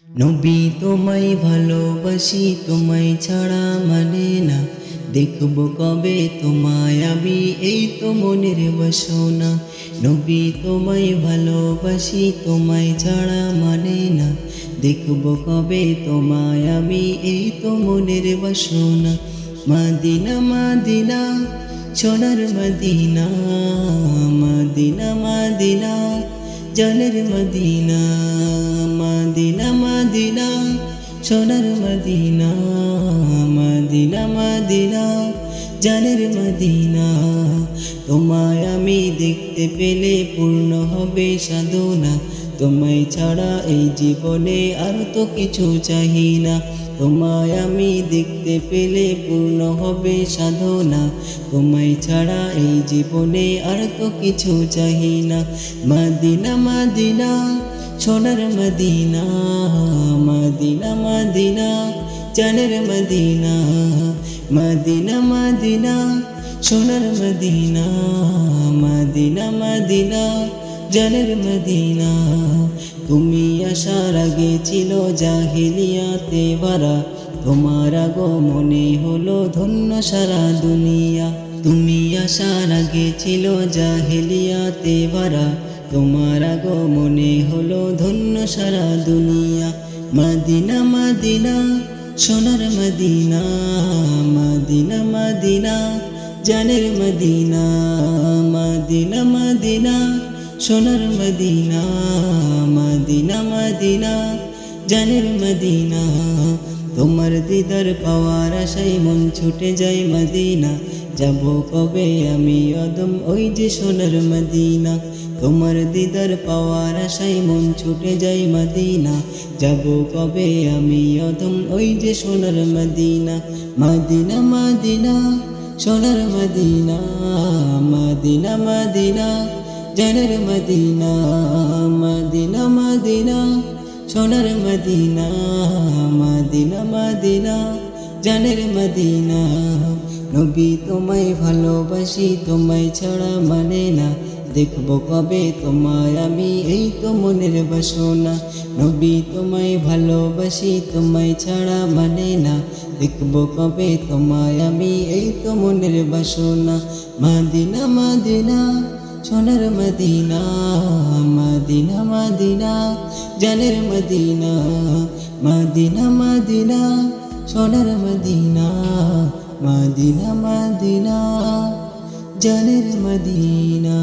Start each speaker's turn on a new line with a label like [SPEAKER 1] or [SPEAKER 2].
[SPEAKER 1] নবী তোমায় ভালোবাসি, তোমায় ছাড়া মানে না। দেখব কবে তোমায় আমি, এই তো মনের বাসনা। নবী তোমায় ভালোবাসি, তোমায় ছাড়া মানে না। দেখব কবে তোমায় আমি, এই তো মনের বাসনা। মদিনা মদিনা সোনার মদিনা, মদিনা মদিনা জানের মদিনা, মদিনা মদিনা সোনার মদিনা, মদিনা মদিনা জানের মদিনা। তোমায় আমি দেখতে পেলে পূর্ণ হবে সাধনা। তোমায় ছাড়া এই জীবনে আর তো কিছু চাহি না। তোমায় আমি দেখতে পেলে পূর্ণ হবে সাধনা। তোমায় ছাড়া এই জীবনে আর তো কিছু চাহি না। মদিনা মদিনা সোনার মদিনা, মদিনা মদিনা জানের মদিনা, মদিনা মদিনা সোনার মদিনা, মদিনা মদিনা জানের মদিনা। তুমি আসার আগে ছিল জাহিলিয়াতে ভরা, তোমার আগমনে হলো ধন্য সারা দুনিয়া। তুমি আসার আগে ছিল জাহিলিয়াতে ভরা, তোমার আগমনে হলো ধন্য সারা দুনিয়া। মদিনা মদিনা সোনার মদিনা, মদিনা মদিনা জানের মদিনা, মদিনা মদিনা সোনার মদিনা, মদিনা মদিনা জানের মদিনা। তোমার দিদার পাওয়ার আশায় মন ছুটে যায় মদিনা। যাব কবে আমি অদম ওই যে সোনার মদিনা। তোমার দিদার পাওয়ার আশায় মন ছুটে যায় মদিনা। যাব কবে আমি অদম ওই যে সোনার মদিনা। মদিনা মদিনা সোনার মদিনা, মদিনা মদিনা জানের মদিনা, মদিনা মদিনা সোনার মদিনা, মদিনা মদিনা জানের মদিনা। নবী তোমায় ভালোবাসি, তোমায় ছাড়া মানে না। দেখব কবে তোমায় আমি, এই তো মনের বাসনা। নবী তোমায় ভালোবাসি, তোমায় ছাড়া মানে না। দেখব কবে তোমায় আমি, এই তো মনের বাসনা। মদিনা মদিনা সোনার মদিনা, মদিনা মদিনা জানের মদিনা, মদিনা মদিনা সোনার মদিনা, মদিনা মদিনা জানের মদিনা।